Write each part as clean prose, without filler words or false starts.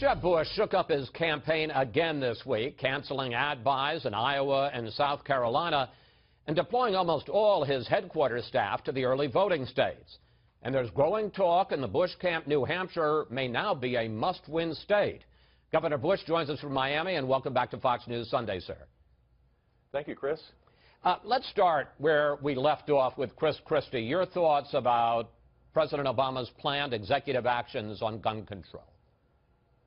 Jeb Bush shook up his campaign again this week, canceling ad buys in Iowa and South Carolina and deploying almost all his headquarters staff to the early voting states. And there's growing talk in the Bush camp New Hampshire may now be a must-win state. Governor Bush joins us from Miami, and welcome back to Fox News Sunday, sir. Thank you, Chris. Let's start where we left off with Chris Christie. Your thoughts about President Obama's planned executive actions on gun control.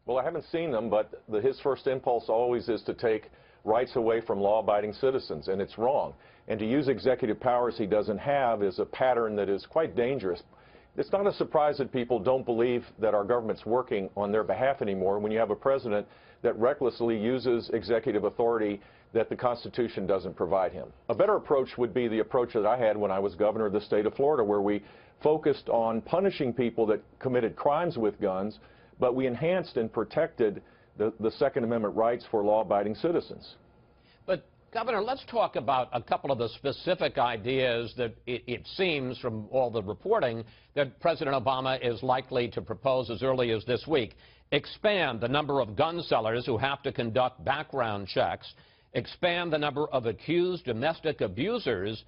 Well, I haven't seen them, but his first impulse always is to take rights away from law-abiding citizens, and it's wrong. And to use executive powers he doesn't have is a pattern that is quite dangerous. It's not a surprise that people don't believe that our government's working on their behalf anymore when you have a president that recklessly uses executive authority that the Constitution doesn't provide him. A better approach would be the approach that I had when I was governor of the state of Florida, where we focused on punishing people that committed crimes with guns, but we enhanced and protected the Second Amendment rights for law-abiding citizens. But, Governor, let's talk about a couple of the specific ideas that it seems from all the reporting that President Obama is likely to propose as early as this week. Expand the number of gun sellers who have to conduct background checks. Expand the number of accused domestic abusers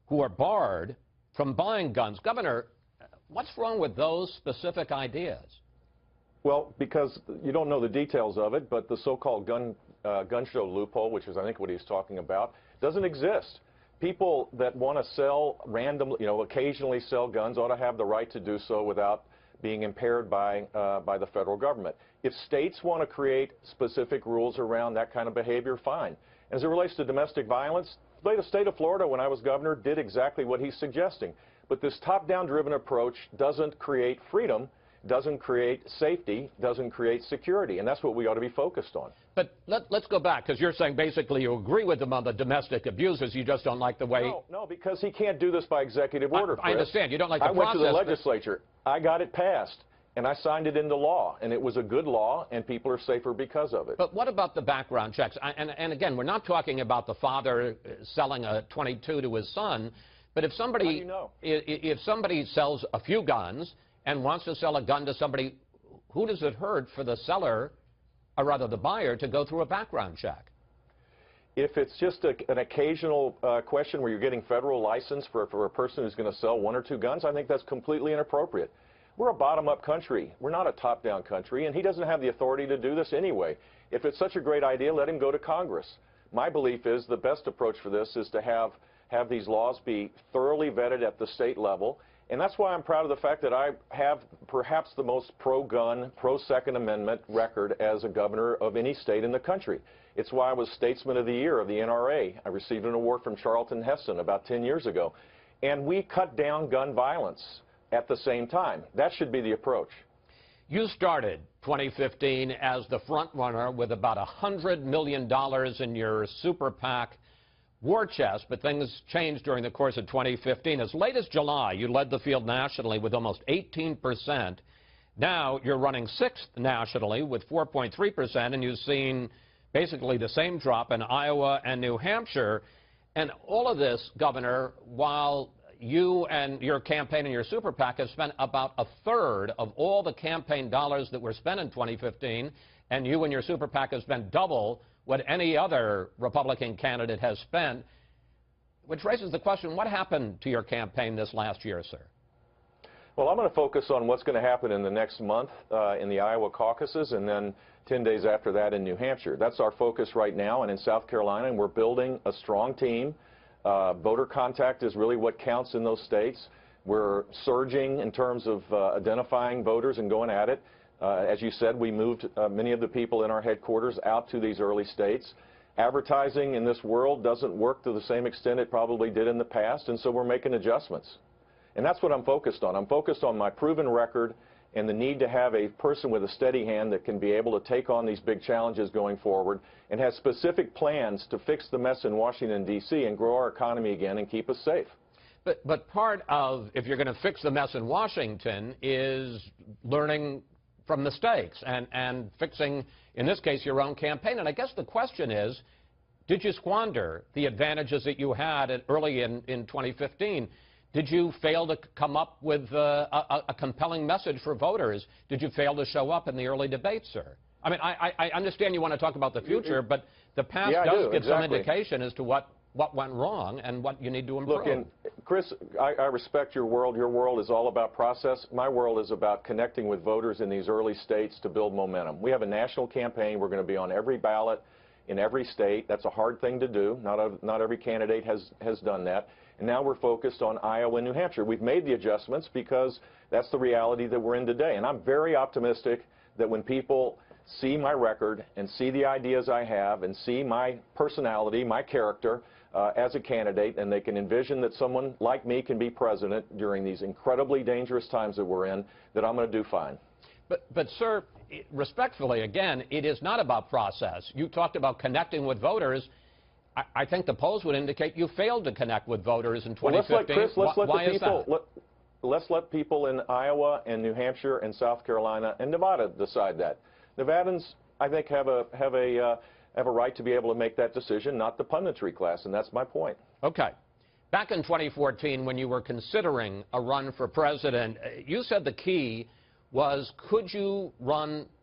who are barred from buying guns. Governor, what's wrong with those specific ideas? Well, because you don't know the details of it, but the so-called gun show loophole, which is I think what he's talking about, doesn't exist. People that want to sell randomly, occasionally sell guns ought to have the right to do so without being impaired by the federal government. If states want to create specific rules around that kind of behavior, fine. As it relates to domestic violence, the state of Florida, when I was governor, did exactly what he's suggesting. But this top-down driven approach doesn't create freedom, doesn't create safety, doesn't create security, and that's what we ought to be focused on. But let's go back, because you're saying basically you agree with him on the domestic abusers, you just don't like the way... No, because he can't do this by executive order, Chris. I understand. You don't like the process. I went to the legislature. I got it passed, and I signed it into law, and it was a good law, and people are safer because of it. But what about the background checks? And again, we're not talking about the father selling a .22 to his son, but if somebody... How do you know? If somebody sells a few guns and wants to sell a gun to somebody, who does it hurt for the seller, or rather the buyer, to go through a background check? If it's just an occasional question where you're getting federal license for a person who's going to sell one or two guns, I think that's completely inappropriate. We're a bottom-up country. We're not a top-down country, and he doesn't have the authority to do this anyway. If it's such a great idea, let him go to Congress. My belief is the best approach for this is to have these laws be thoroughly vetted at the state level. And that's why I'm proud of the fact that I have perhaps the most pro-gun, pro-Second Amendment record as a governor of any state in the country. It's why I was Statesman of the Year of the NRA. I received an award from Charlton Heston about 10 years ago. And we cut down gun violence at the same time. That should be the approach. You started 2015 as the front runner with about $100 million in your super PAC war chest, but things changed during the course of 2015. As late as July, you led the field nationally with almost 18%. Now you're running sixth nationally with 4.3%, and you've seen basically the same drop in Iowa and New Hampshire. And all of this, Governor, while you and your campaign and your super PAC have spent about a third of all the campaign dollars that were spent in 2015, and you and your super PAC have spent double what any other Republican candidate has spent, which raises the question, what happened to your campaign this last year, sir? Well, I'm going to focus on what's going to happen in the next month in the Iowa caucuses, and then 10 days after that in New Hampshire. That's our focus right now, and in South Carolina, and we're building a strong team. Voter contact is really what counts in those states. We're surging in terms of identifying voters and going at it. As you said, we moved many of the people in our headquarters out to these early states. Advertising in this world doesn't work to the same extent it probably did in the past, and so we're making adjustments. And that's what I'm focused on. I'm focused on my proven record and the need to have a person with a steady hand that can be able to take on these big challenges going forward and has specific plans to fix the mess in Washington, D.C. and grow our economy again and keep us safe. But part of, if you're going to fix the mess in Washington, is learning from mistakes and fixing, in this case, your own campaign. And I guess the question is, did you squander the advantages that you had early in 2015? Did you fail to come up with a compelling message for voters? Did you fail to show up in the early debates, sir? I mean, I understand you want to talk about the future, but the past does give some indication as to what went wrong and what you need to improve. Look, and Chris, I respect your world. Your world is all about process. My world is about connecting with voters in these early states to build momentum. We have a national campaign. We're going to be on every ballot in every state. That's a hard thing to do. Not every candidate has done that. And now we're focused on Iowa and New Hampshire. We've made the adjustments because that's the reality that we're in today. And I'm very optimistic that when people see my record and see the ideas I have and see my personality, my character as a candidate, and they can envision that someone like me can be president during these incredibly dangerous times that we're in, that I'm going to do fine. But sir, respectfully, again, it is not about process. You talked about connecting with voters. I think the polls would indicate you failed to connect with voters in 2015. Well, let's let people in Iowa and New Hampshire and South Carolina and Nevada decide that. Nevadans, I think, have a right to be able to make that decision, not the punditry class, and that's my point. Okay. Back in 2014, when you were considering a run for president, you said the key was, could you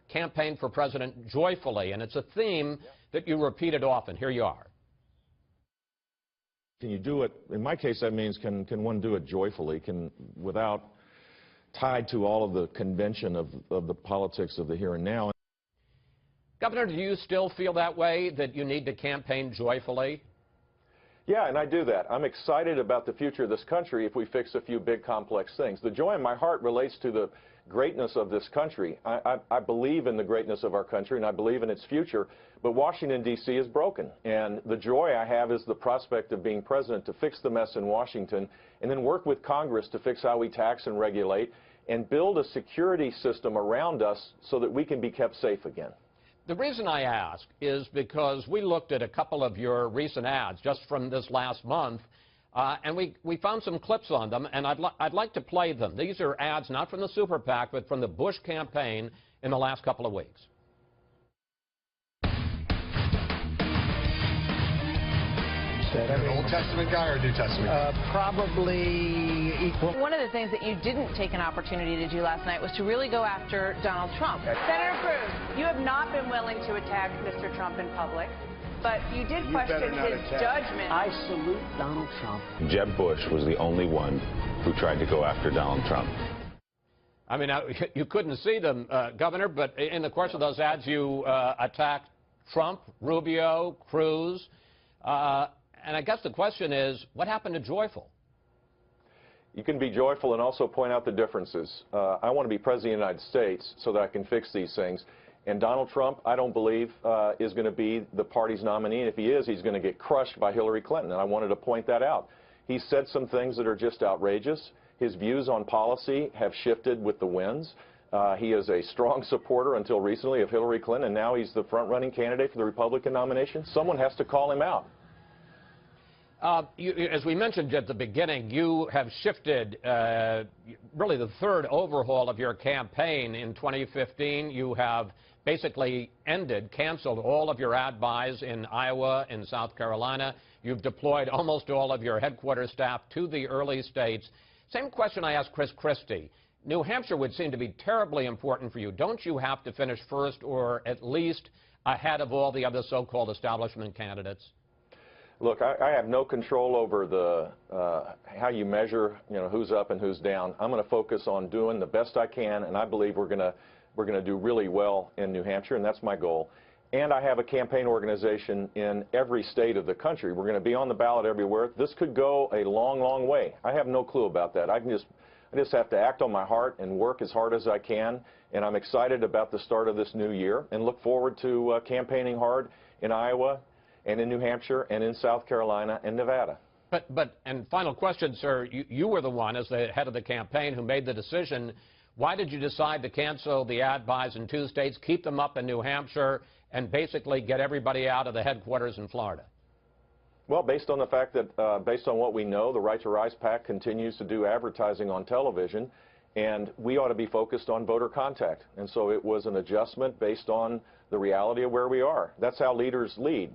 campaign for president joyfully? And it's a theme that you repeated often. Here you are. Can you do it? In my case, that means can one do it joyfully, without tied to all of the convention of the politics of the here and now. Governor, do you still feel that way, that you need to campaign joyfully? Yeah, and I do that. I'm excited about the future of this country if we fix a few big, complex things. The joy in my heart relates to the greatness of this country. I believe in the greatness of our country, and I believe in its future, but Washington, D.C. is broken. And the joy I have is the prospect of being president to fix the mess in Washington and then work with Congress to fix how we tax and regulate and build a security system around us so that we can be kept safe again. The reason I ask is because we looked at a couple of your recent ads just from this last month, and we found some clips on them, and I'd like to play them. These are ads not from the Super PAC, but from the Bush campaign in the last couple of weeks. An Old Testament guy or New Testament guy? Probably equal. One of the things that you didn't take an opportunity to do last night was to really go after Donald Trump. Senator Cruz, you have not been willing to attack Mr. Trump in public, but you did question his judgment. I salute Donald Trump. Jeb Bush was the only one who tried to go after Donald Trump. I mean, you couldn't see them, Governor, but in the course of those ads, you attacked Trump, Rubio, Cruz, and I guess the question is, what happened to joyful? You can be joyful and also point out the differences. I want to be president of the United States so that I can fix these things. And Donald Trump, I don't believe, is going to be the party's nominee. And if he is, he's going to get crushed by Hillary Clinton. And I wanted to point that out. He said some things that are just outrageous. His views on policy have shifted with the winds. He is a strong supporter until recently of Hillary Clinton, and now he's the front-running candidate for the Republican nomination. Someone has to call him out. As we mentioned at the beginning, you have shifted really the third overhaul of your campaign in 2015. You have basically canceled all of your ad buys in Iowa and South Carolina. You've deployed almost all of your headquarters staff to the early states. Same question I asked Chris Christie. New Hampshire would seem to be terribly important for you. Don't you have to finish first or at least ahead of all the other so-called establishment candidates? Look, I have no control over how you measure, who's up and who's down. I'm going to focus on doing the best I can, and I believe we're going to do really well in New Hampshire, and that's my goal. And I have a campaign organization in every state of the country. We're going to be on the ballot everywhere. This could go a long, long way. I have no clue about that. I just have to act on my heart and work as hard as I can, and I'm excited about the start of this new year and look forward to campaigning hard in Iowa and in New Hampshire and in South Carolina and Nevada. And final question, sir, you were the one as the head of the campaign who made the decision. Why did you decide to cancel the ad buys in 2 states, keep them up in New Hampshire, and basically get everybody out of the headquarters in Florida? Well, based on the fact that, based on what we know, the Right to Rise PAC continues to do advertising on television, and we ought to be focused on voter contact. And so it was an adjustment based on the reality of where we are. That's how leaders lead.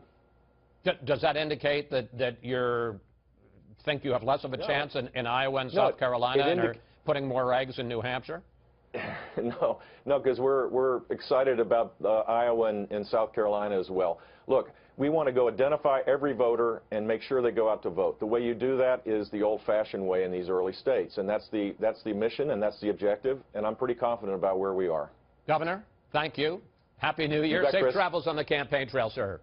Does that indicate that you're think you have less of a chance in Iowa and South Carolina and are putting more eggs in New Hampshire? No, because we're excited about Iowa and South Carolina as well. Look, we want to go identify every voter and make sure they go out to vote. The way you do that is the old-fashioned way in these early states, and that's the mission and that's the objective, and I'm pretty confident about where we are. Governor, thank you. Happy New Year. You bet, Safe Chris. travels on the campaign trail, sir.